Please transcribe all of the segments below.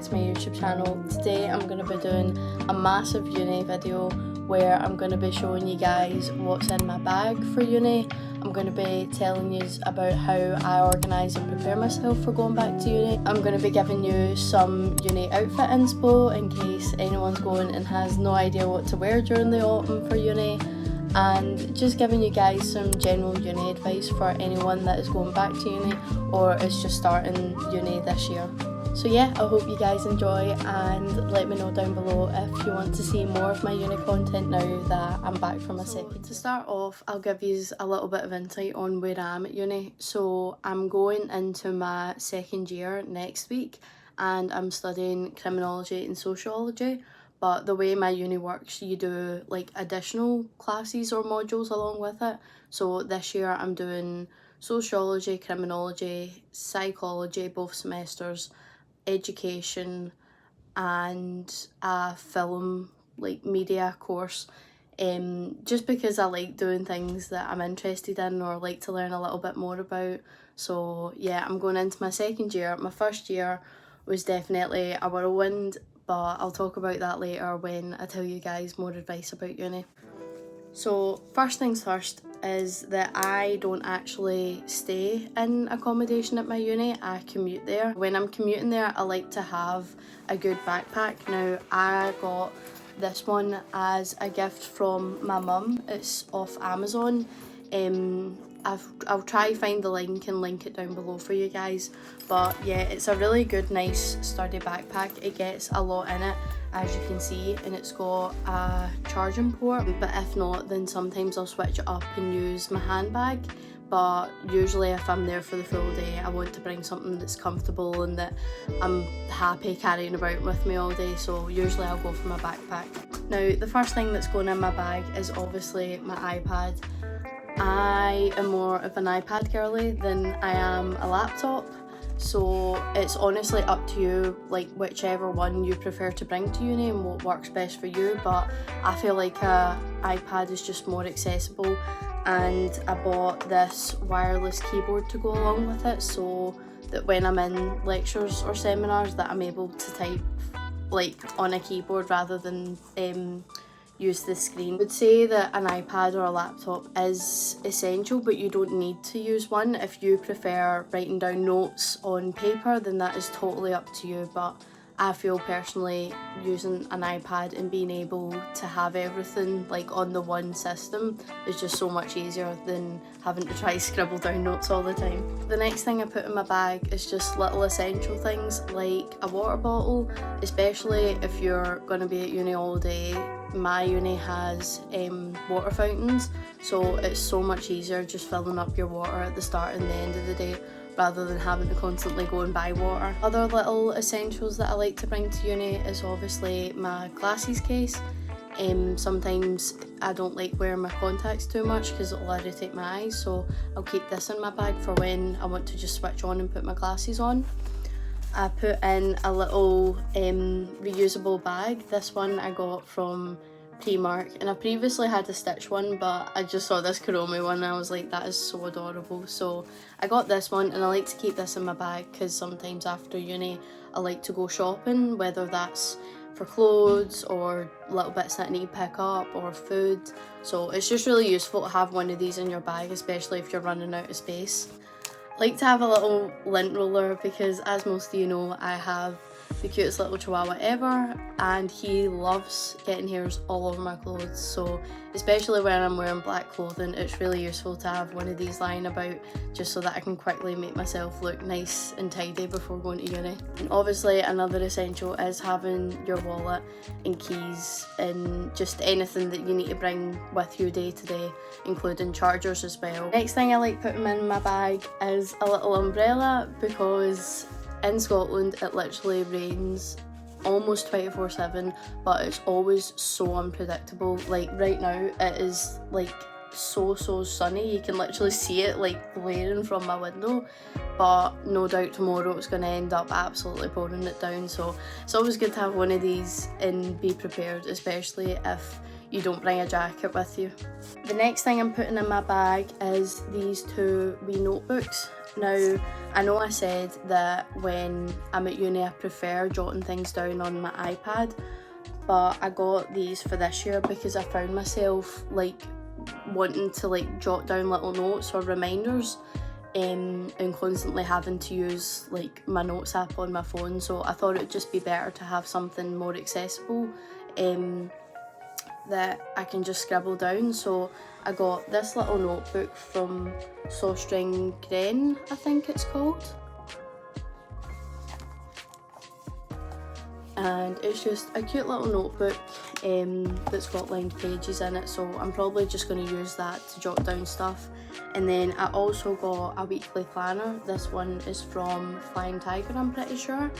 to my YouTube channel. Today I'm going to be doing a massive uni video where I'm going to be showing you guys what's in my bag for uni. I'm going to be telling you about how I organise and prepare myself for going back to uni. I'm going to be giving you some uni outfit inspo in case anyone's going and has no idea what to wear during the autumn for uni, and just giving you guys some general uni advice for anyone that is going back to uni or is just starting uni this year. So yeah, I hope you guys enjoy, and let me know down below if you want to see more of my uni content now that I'm back from a second. To start off, I'll give you a little bit of insight on where I am at uni. So I'm going into my second year next week and I'm studying criminology and sociology. But the way my uni works, you do like additional classes or modules along with it. So this year I'm doing sociology, criminology, psychology, both semesters, education, and a film like media course, just because I like doing things that I'm interested in or like to learn a little bit more about. So yeah, I'm going into my second year. My first year was definitely a whirlwind, but I'll talk about that later when I tell you guys more advice about uni. So first things first is that I don't actually stay in accommodation at my uni, I commute there. When I'm commuting there, I like to have a good backpack. Now I got this one as a gift from my mum. It's off Amazon. I'll try find the link and link it down below for you guys, but yeah, it's a really good, nice, sturdy backpack. It gets a lot in it, as you can see, and it's got a charging port, but if not, then sometimes I'll switch it up and use my handbag. But usually if I'm there for the full day, I want to bring something that's comfortable and that I'm happy carrying about with me all day, so usually I'll go for my backpack. Now the first thing that's going in my bag is obviously my iPad. I am more of an iPad girly than I am a laptop, so it's honestly up to you, like whichever one you prefer to bring to uni and what works best for you. But I feel like a iPad is just more accessible, and I bought this wireless keyboard to go along with it so that when I'm in lectures or seminars that I'm able to type like on a keyboard rather than use the screen. I would say that an iPad or a laptop is essential, but you don't need to use one. If you prefer writing down notes on paper, then that is totally up to you, but I feel personally using an iPad and being able to have everything like on the one system is just so much easier than having to try scribble down notes all the time. The next thing I put in my bag is just little essential things like a water bottle, especially if you're going to be at uni all day. My uni has water fountains, so it's so much easier just filling up your water at the start and the end of the day rather than having to constantly go and buy water. Other little essentials that I like to bring to uni is obviously my glasses case. Sometimes I don't like wearing my contacts too much because it'll irritate my eyes, so I'll keep this in my bag for when I want to just switch on and put my glasses on. I put in a little reusable bag. This one I got from Primark, and I previously had a Stitch one, but I just saw this Kuromi one and I was like, that is so adorable, so I got this one, and I like to keep this in my bag because sometimes after uni I like to go shopping, whether that's for clothes or little bits that I need to pick up or food, so it's just really useful to have one of these in your bag, especially if you're running out of space. I like to have a little lint roller because, as most of you know, I have the cutest little chihuahua ever, and he loves getting hairs all over my clothes, so especially when I'm wearing black clothing, it's really useful to have one of these lying about just so that I can quickly make myself look nice and tidy before going to uni. And obviously another essential is having your wallet and keys and just anything that you need to bring with you day to day, including chargers as well. Next thing I like putting in my bag is a little umbrella, because in Scotland it literally rains almost 24/7, but it's always so unpredictable. Like right now it is like so sunny, you can literally see it like glaring from my window, but no doubt tomorrow it's going to end up absolutely pouring it down, so it's always good to have one of these and be prepared, especially if you don't bring a jacket with you. The next thing I'm putting in my bag is these two wee notebooks. Now, I know I said that when I'm at uni I prefer jotting things down on my iPad, but I got these for this year because I found myself like wanting to like jot down little notes or reminders and constantly having to use like my notes app on my phone, so I thought it would just be better to have something more accessible that I can just scribble down. So I got this little notebook from Sawstring Gren, I think it's called, and it's just a cute little notebook that's got lined pages in it, so I'm probably just going to use that to jot down stuff. And then I also got a weekly planner. This one is from Flying Tiger, I'm pretty sure,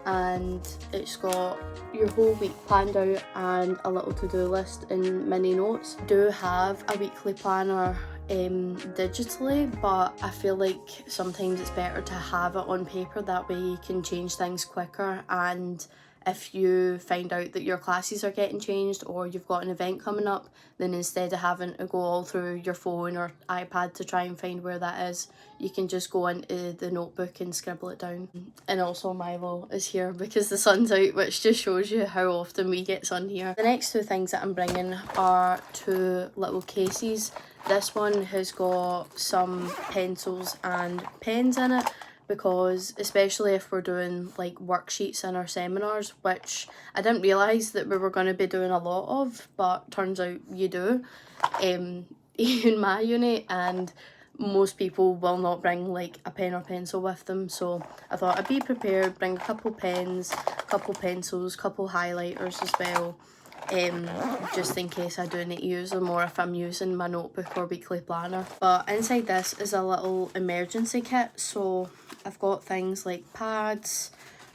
and it's got your whole week planned out and a little to-do list in mini notes. I do have a weekly planner digitally, but I feel like sometimes it's better to have it on paper, that way you can change things quicker, and if you find out that your classes are getting changed or you've got an event coming up, then instead of having to go all through your phone or iPad to try and find where that is, you can just go into the notebook and scribble it down. And also Milo is here because the sun's out, which just shows you how often we get sun here. The next two things that I'm bringing are two little cases. This one has got some pencils and pens in it, because especially if we're doing like worksheets in our seminars, which I didn't realise that we were going to be doing a lot of, but turns out you do in my uni, and most people will not bring like a pen or pencil with them, so I thought I'd be prepared, bring a couple pens, couple pencils, couple highlighters as well, just in case I do need to use them, or if I'm using my notebook or weekly planner. But inside this is a little emergency kit, so I've got things like pads,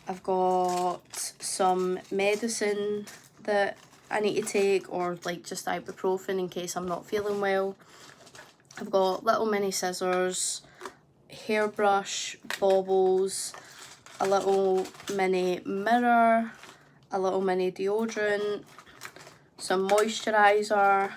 I've got some medicine that I need to take, or like just ibuprofen in case I'm not feeling well. I've got little mini scissors, hairbrush, baubles, a little mini mirror, a little mini deodorant, some moisturiser,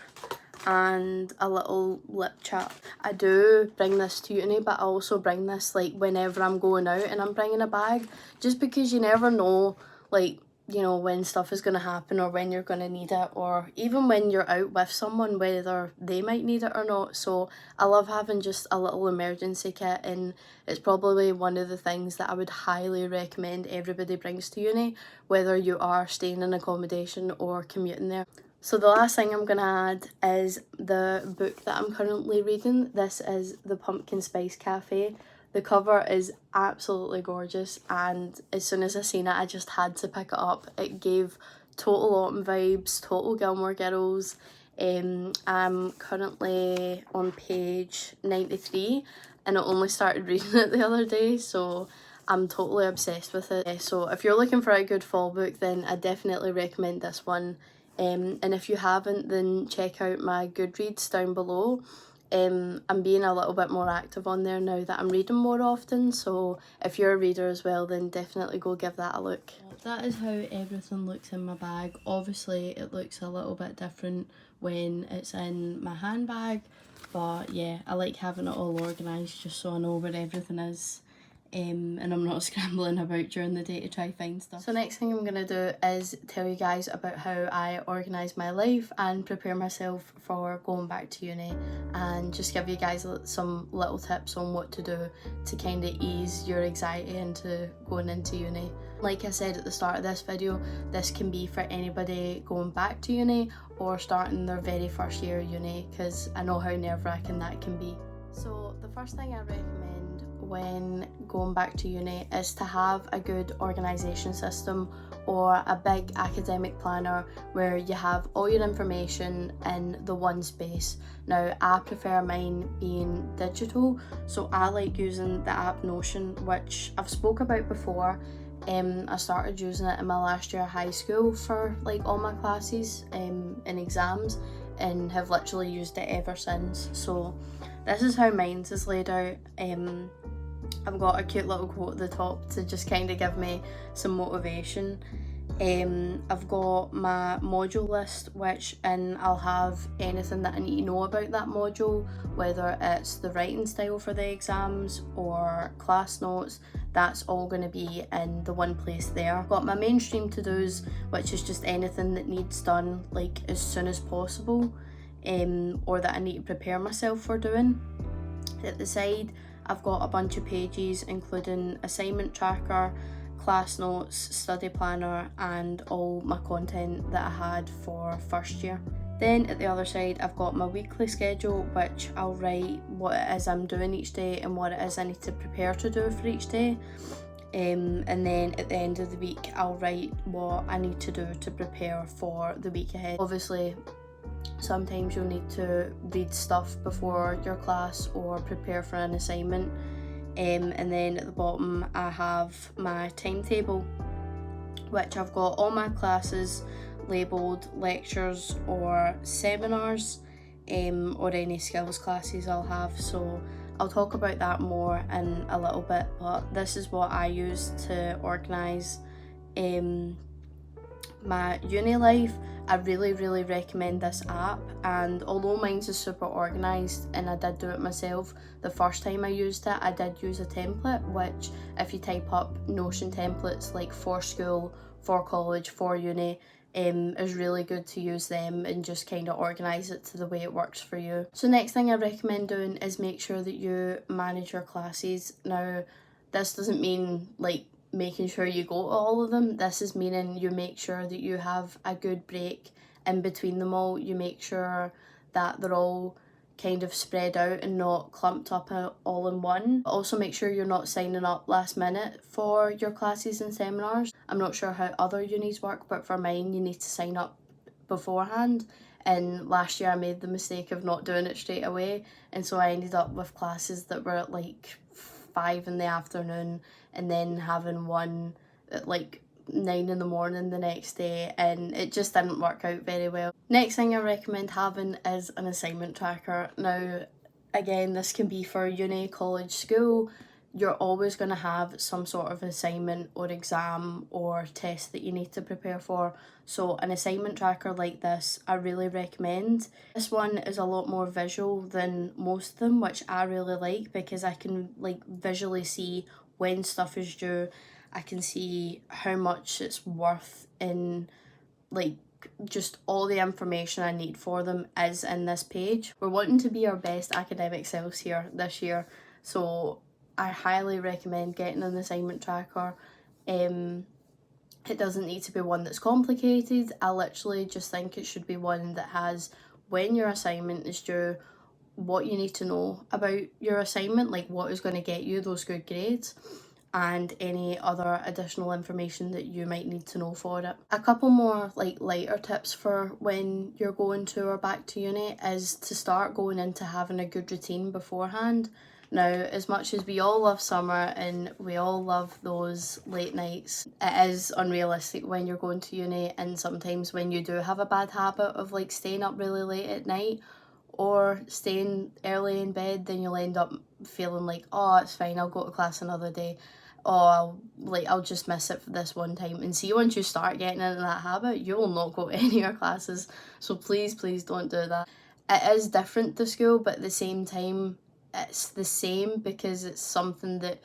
and a little lip chap. I do bring this to uni, but I also bring this like whenever I'm going out and I'm bringing a bag, just because you never know, like, you know, when stuff is going to happen or when you're going to need it, or even when you're out with someone, whether they might need it or not. So I love having just a little emergency kit, and it's probably one of the things that I would highly recommend everybody brings to uni, whether you are staying in accommodation or commuting there. So the last thing I'm going to add is the book that I'm currently reading. This is The Pumpkin Spice Cafe. The cover is absolutely gorgeous, and as soon as I seen it I just had to pick it up. It gave total autumn vibes, total Gilmore Girls. I'm currently on page 93 and I only started reading it the other day, so I'm totally obsessed with it. So if you're looking for a good fall book, then I definitely recommend this one. And if you haven't, then check out my Goodreads down below. I'm being a little bit more active on there now that I'm reading more often, so if you're a reader as well, then definitely go give that a look. That is how everything looks in my bag. Obviously it looks a little bit different when it's in my handbag, but yeah, I like having it all organised just so I know where everything is. And I'm not scrambling about during the day to try find stuff. So next thing I'm going to do is tell you guys about how I organise my life and prepare myself for going back to uni, and just give you guys some little tips on what to do to kind of ease your anxiety into going into uni. Like I said at the start of this video, this can be for anybody going back to uni or starting their very first year of uni, because I know how nerve-wracking that can be. So the first thing I recommend when going back to uni is to have a good organisation system or a big academic planner where you have all your information in the one space. Now I prefer mine being digital, so I like using the app Notion, which I've spoke about before. I started using it in my last year of high school for like all my classes and exams, and have literally used it ever since. So this is how mine is laid out. I've got a cute little quote at the top to just kind of give me some motivation. I've got my module list, and I'll have anything that I need to know about that module, whether it's the writing style for the exams or class notes. That's all going to be in the one place there. I've got my mainstream to-dos, which is just anything that needs done like as soon as possible, or that I need to prepare myself for doing. At the side, I've got a bunch of pages including assignment tracker, class notes, study planner, and all my content that I had for first year. Then at the other side, I've got my weekly schedule, which I'll write what it is I'm doing each day and what it is I need to prepare to do for each day. And then at the end of the week, I'll write what I need to do to prepare for the week ahead. Obviously, sometimes you'll need to read stuff before your class or prepare for an assignment. And then at the bottom I have my timetable, which I've got all my classes labelled lectures or seminars, or any skills classes I'll have. So I'll talk about that more in a little bit, but this is what I use to organise my uni life. I really recommend this app, and although mine's is super organised and I did do it myself, the first time I used it I did use a template, which if you type up Notion templates like for school, for college, for uni, is really good to use them and just kind of organise it to the way it works for you. So next thing I recommend doing is make sure that you manage your classes. Now this doesn't mean like making sure you go to all of them. This is meaning you make sure that you have a good break in between them all. You make sure that they're all kind of spread out and not clumped up all in one. Also make sure you're not signing up last minute for your classes and seminars. I'm not sure how other unis work, but for mine you need to sign up beforehand, and last year I made the mistake of not doing it straight away, and so I ended up with classes that were at like 5 in the afternoon and then having one at like 9 in the morning the next day, and it just didn't work out very well. Next thing I recommend having is an assignment tracker. Now again, this can be for uni, college, school. You're always going to have some sort of assignment or exam or test that you need to prepare for. So an assignment tracker like this, I really recommend. This one is a lot more visual than most of them, which I really like because I can like visually see when stuff is due. I can see how much it's worth in like just all the information I need for them is in this page. We're wanting to be our best academic selves here this year, so I highly recommend getting an assignment tracker. It doesn't need to be one that's complicated. I literally just think it should be one that has when your assignment is due, what you need to know about your assignment, like what is going to get you those good grades, and any other additional information that you might need to know for it. A couple more like lighter tips for when you're going to or back to uni is to start going into having a good routine beforehand. Now, as much as we all love summer and we all love those late nights, it is unrealistic when you're going to uni, and sometimes when you do have a bad habit of like staying up really late at night or staying early in bed, then you'll end up feeling like, oh, it's fine, I'll go to class another day. Oh, I'll just miss it for this one time. And see, once you start getting into that habit, you will not go to any of your classes. So please don't do that. It is different to school, but at the same time, it's the same because it's something that,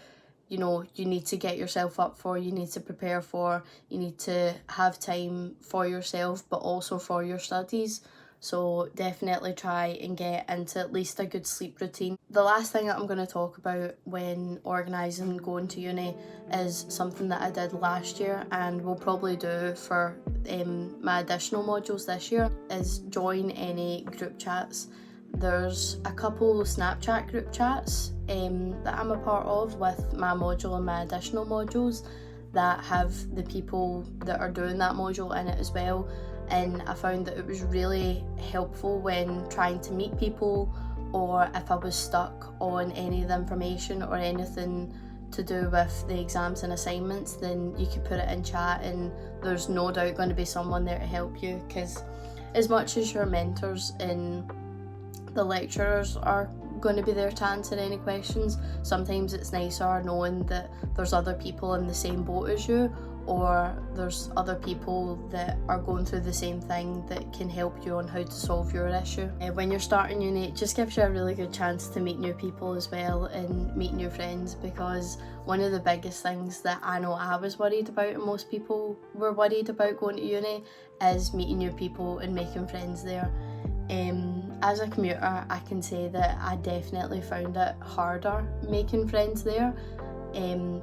you know, you need to get yourself up for, you need to prepare for, you need to have time for yourself, but also for your studies. So definitely try and get into at least a good sleep routine. The last thing that I'm going to talk about when organising going to uni is something that I did last year and will probably do for my additional modules this year, is join any group chats. There's a couple Snapchat group chats that I'm a part of with my module and my additional modules that have the people that are doing that module in it as well. And I found that it was really helpful when trying to meet people, or if I was stuck on any of the information or anything to do with the exams and assignments, then you could put it in chat and there's no doubt going to be someone there to help you, because as much as your mentors and the lecturers are going to be there to answer any questions, sometimes it's nicer knowing that there's other people in the same boat as you, or there's other people that are going through the same thing that can help you on how to solve your issue. When you're starting uni, it just gives you a really good chance to meet new people as well and meet new friends, because one of the biggest things that I know I was worried about, and most people were worried about going to uni, is meeting new people and making friends there. As a commuter, I can say that I definitely found it harder making friends there,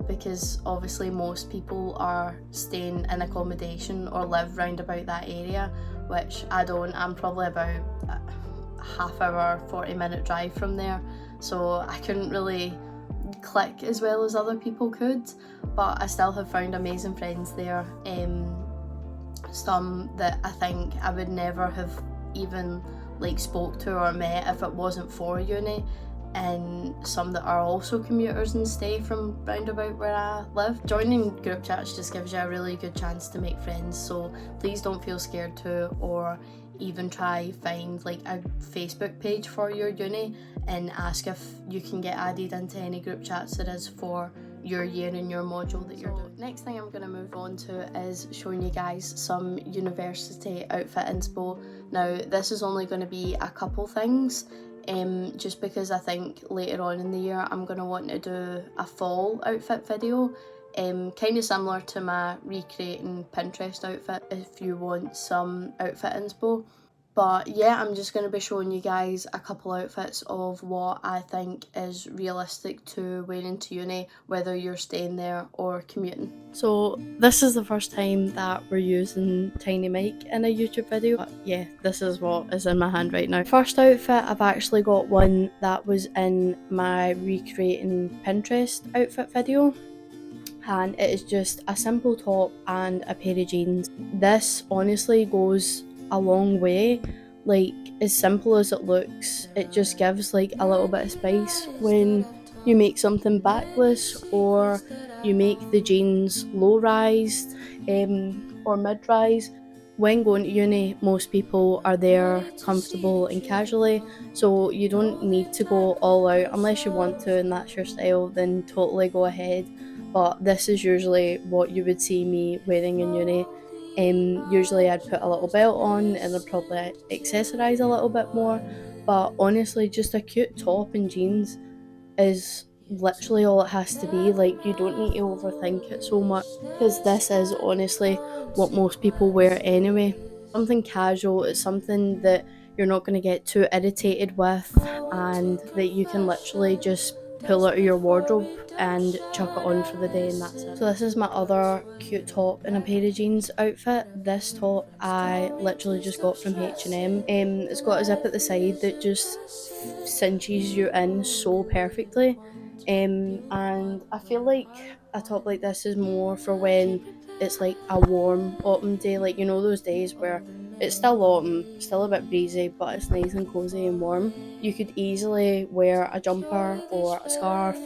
because obviously most people are staying in accommodation or live round about that area, which I don't. I'm probably about a half hour, 40-minute drive from there, so I couldn't really click as well as other people could, but I still have found amazing friends there. Some that I think I would never have even spoke to or met if it wasn't for uni, and some that are also commuters and stay from round about where I live. Joining group chats just gives you a really good chance to make friends, so please don't feel scared to, or even try find a Facebook page for your uni and ask if you can get added into any group chats that is for your year and your module that you're doing. Next thing I'm going to move on to is showing you guys some university outfit inspo. Now this is only going to be a couple things, just because I think later on in the year I'm going to want to do a fall outfit video, kind of similar to my recreating Pinterest outfit if you want some outfit inspo. But yeah, I'm just going to be showing you guys a couple outfits of what I think is realistic to wear into uni, whether you're staying there or commuting. So this is the first time that we're using Tiny Mic in a YouTube video, but yeah, this is what is in my hand right now. First outfit, I've actually got one that was in my recreating Pinterest outfit video, and it is just a simple top and a pair of jeans. This honestly goes a long way. As simple as it looks, it just gives a little bit of spice when you make something backless, or you make the jeans low rised or mid rise. When going to uni, most people are there comfortable and casually, so you don't need to go all out unless you want to and that's your style, then totally go ahead. But this is usually what you would see me wearing in uni. Usually I'd put a little belt on and I'd probably accessorise a little bit more, but honestly just a cute top and jeans is literally all it has to be. You don't need to overthink it so much, because this is honestly what most people wear anyway. Something casual, it's something that you're not going to get too irritated with, and that you can literally just pull out of your wardrobe and chuck it on for the day, and that's it. So this is my other cute top and a pair of jeans outfit. This top I literally just got from H&M. It's got a zip at the side that just cinches you in so perfectly, and I feel like a top like this is more for when it's a warm autumn day, those days where it's still autumn, still a bit breezy, but it's nice and cozy and warm. You could easily wear a jumper or a scarf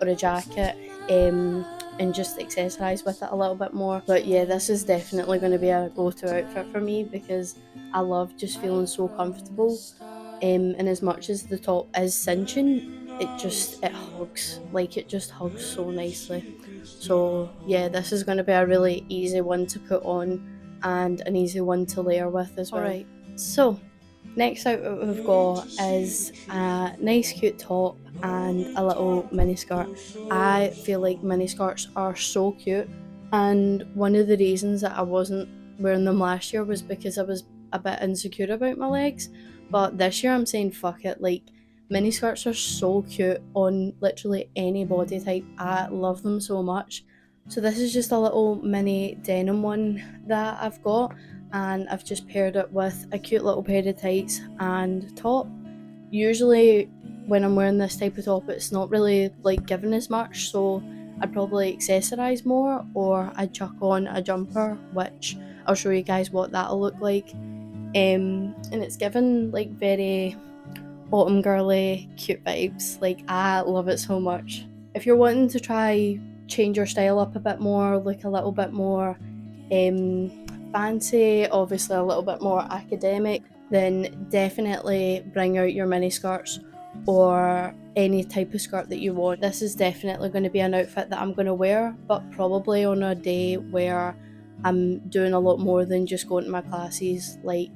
or a jacket, and just accessorise with it a little bit more. But yeah, this is definitely going to be a go-to outfit for me, because I love just feeling so comfortable. And as much as the top is cinching, it just hugs so nicely. So yeah, this is going to be a really easy one to put on and an easy one to layer with as well. Alright, so next outfit we've got is a nice cute top and a little mini skirt. I feel like mini skirts are so cute, and one of the reasons that I wasn't wearing them last year was because I was a bit insecure about my legs, but this year I'm saying fuck it. Mini skirts are so cute on literally any body type. I love them so much. So this is just a little mini denim one that I've got, and I've just paired it with a cute little pair of tights and top. Usually when I'm wearing this type of top, it's not really giving as much, so I'd probably accessorise more, or I'd chuck on a jumper, which I'll show you guys what that'll look like. And it's given very autumn girly cute vibes. I love it so much. If you're wanting to try change your style up a bit more, look a little bit more fancy, obviously a little bit more academic, then definitely bring out your mini skirts, or any type of skirt that you want. This is definitely going to be an outfit that I'm going to wear, but probably on a day where I'm doing a lot more than just going to my classes, like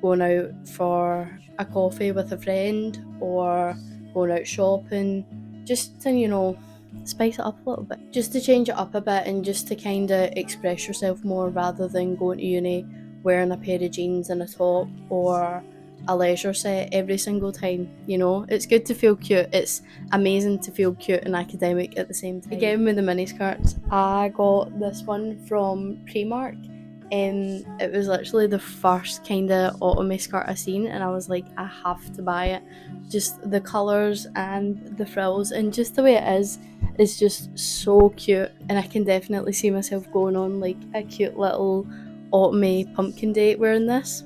going out for a coffee with a friend or going out shopping, just to, spice it up a little bit, just to change it up a bit and just to kind of express yourself more rather than going to uni wearing a pair of jeans and a top or a leisure set every single time. It's good to feel cute. It's amazing to feel cute and academic at the same time. Again, with the mini skirts, I got this one from Primark. It was literally the first kind of autumn skirt I seen, and I was like, I have to buy it. Just the colours and the frills and just the way it is just so cute, and I can definitely see myself going on like a cute little autumny pumpkin date wearing this.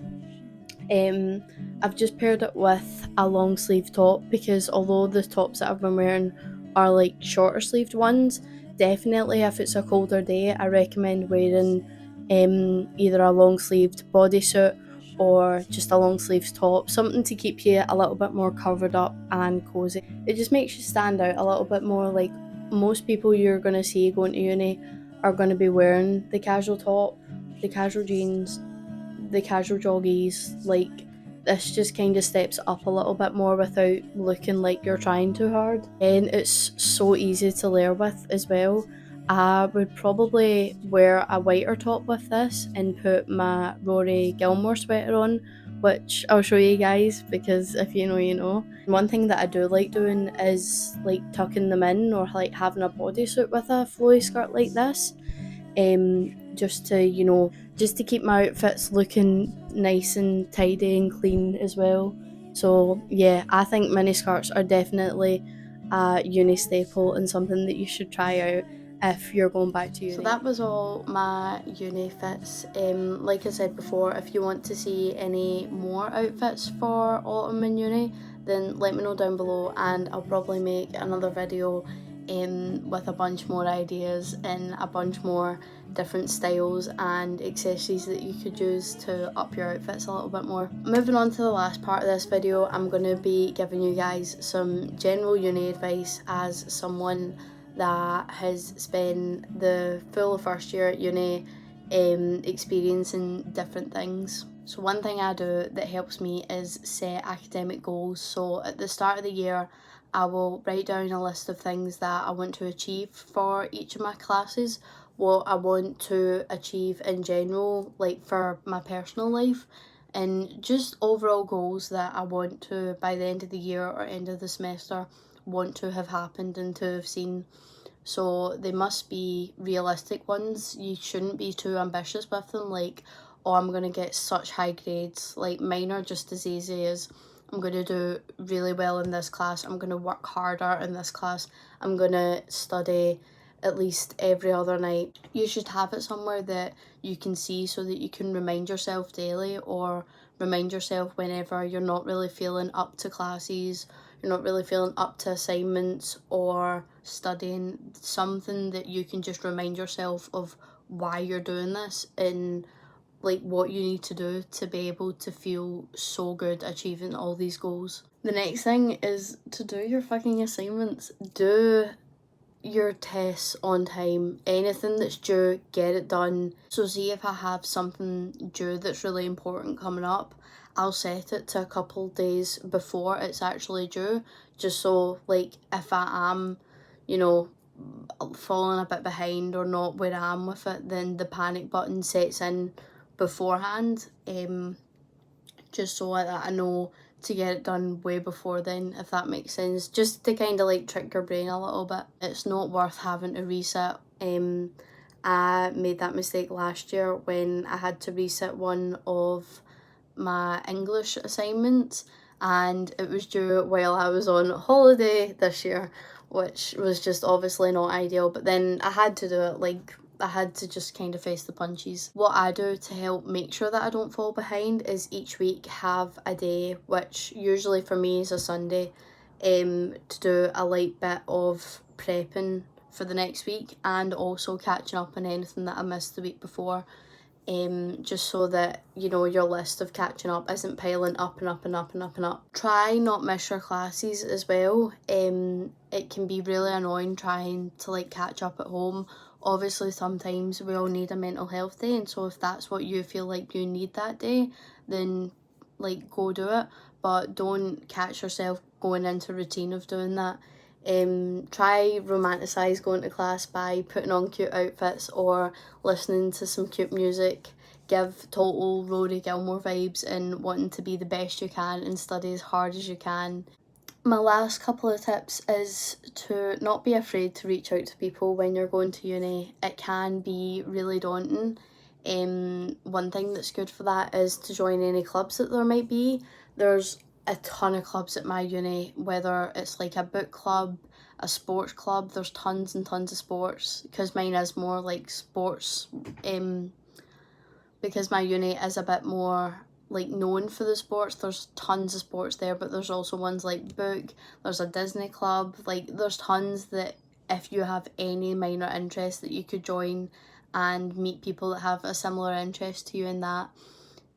I've just paired it with a long sleeve top because although the tops that I've been wearing are like shorter sleeved ones, definitely if it's a colder day, I recommend wearing either a long sleeved bodysuit or just a long sleeves top, something to keep you a little bit more covered up and cozy. It just makes you stand out a little bit more. Like most people you're going to see going to uni are going to be wearing the casual top, the casual jeans, the casual joggies. Like this just kind of steps up a little bit more without looking like you're trying too hard, and it's so easy to layer with as well. I would probably wear a whiter top with this and put my Rory Gilmore sweater on, which I'll show you guys because if you know, you know. One thing that I do like doing is like tucking them in or like having a bodysuit with a flowy skirt like this, just to keep my outfits looking nice and tidy and clean as well. So yeah, I think mini skirts are definitely a uni staple and something that you should try out if you're going back to uni. So that was all my uni fits. Like I said before, if you want to see any more outfits for autumn and uni, then let me know down below and I'll probably make another video with a bunch more ideas and a bunch more different styles and accessories that you could use to up your outfits a little bit more. Moving on to the last part of this video, I'm going to be giving you guys some general uni advice as someone that has spent the full first year at uni experiencing different things. So one thing I do that helps me is set academic goals. So at the start of the year, I will write down a list of things that I want to achieve for each of my classes, what I want to achieve in general, like for my personal life, and just overall goals that I want to, by the end of the year or end of the semester, want to have happened and to have seen. So they must be realistic ones. You shouldn't be too ambitious with them, like, oh, I'm going to get such high grades. Like mine are just as easy as I'm going to do really well in this class, I'm going to work harder in this class, I'm going to study at least every other night. You should have it somewhere that you can see so that you can remind yourself daily or remind yourself whenever you're not really feeling up to classes, you're not really feeling up to assignments or studying, something that you can just remind yourself of why you're doing this and like what you need to do to be able to feel so good achieving all these goals. The next thing is to do your fucking assignments. Do your tests on time. Anything that's due, get it done. So see if I have something due that's really important coming up, I'll set it to a couple days before it's actually due, just so like if I am, falling a bit behind or not where I am with it, then the panic button sets in beforehand, just so that I know to get it done way before then, if that makes sense, just to kind of like trick your brain a little bit. It's not worth having to reset. I made that mistake last year when I had to reset one of my English assignments and it was due while I was on holiday this year, which was just obviously not ideal, but then I had to do it. Like I had to just kind of face the punches. What I do to help make sure that I don't fall behind is each week have a day, which usually for me is a Sunday, to do a light bit of prepping for the next week and also catching up on anything that I missed the week before. just so that, you know, your list of catching up isn't piling up and up and up and up and up. Try not miss your classes as well. It can be really annoying trying to like catch up at home. Obviously sometimes we all need a mental health day, and so if that's what you feel like you need that day, then like go do it, but don't catch yourself going into routine of doing that. Try romanticize going to class by putting on cute outfits or listening to some cute music. Give total Rory Gilmore vibes and wanting to be the best you can and study as hard as you can. My last couple of tips is to not be afraid to reach out to people when you're going to uni. It can be really daunting. One thing that's good for that is to join any clubs that there might be. There's a ton of clubs at my uni, whether it's like a book club, a sports club. There's tons and tons of sports, because mine is more like sports, because my uni is a bit more like known for the sports. There's tons of sports there, but there's also ones like book, there's a Disney club, like there's tons that if you have any minor interest that you could join and meet people that have a similar interest to you in that.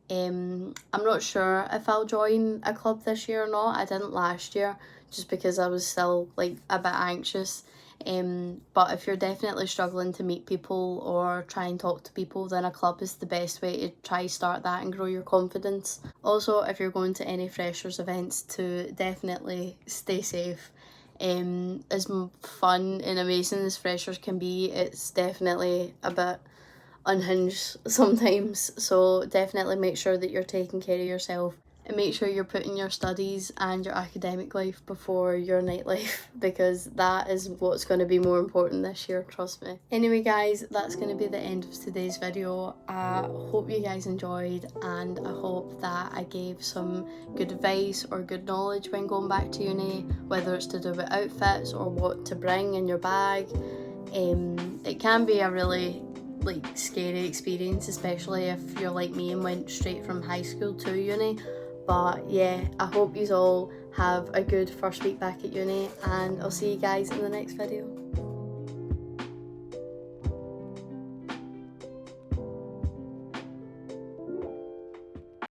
I'm not sure if I'll join a club this year or not. I didn't last year just because I was still like a bit anxious. But if you're definitely struggling to meet people or try and talk to people, then a club is the best way to try start that and grow your confidence. Also, if you're going to any freshers events, to definitely stay safe. As fun and amazing as freshers can be, it's definitely a bit unhinged sometimes, so definitely make sure that you're taking care of yourself and make sure you're putting your studies and your academic life before your nightlife, because that is what's going to be more important this year, trust me. Anyway guys, that's going to be the end of today's video. I hope you guys enjoyed, and I hope that I gave some good advice or good knowledge when going back to uni, whether it's to do with outfits or what to bring in your bag. It can be a really like scary experience, especially if you're like me and went straight from high school to uni. But yeah, I hope you all have a good first week back at uni, and I'll see you guys in the next video.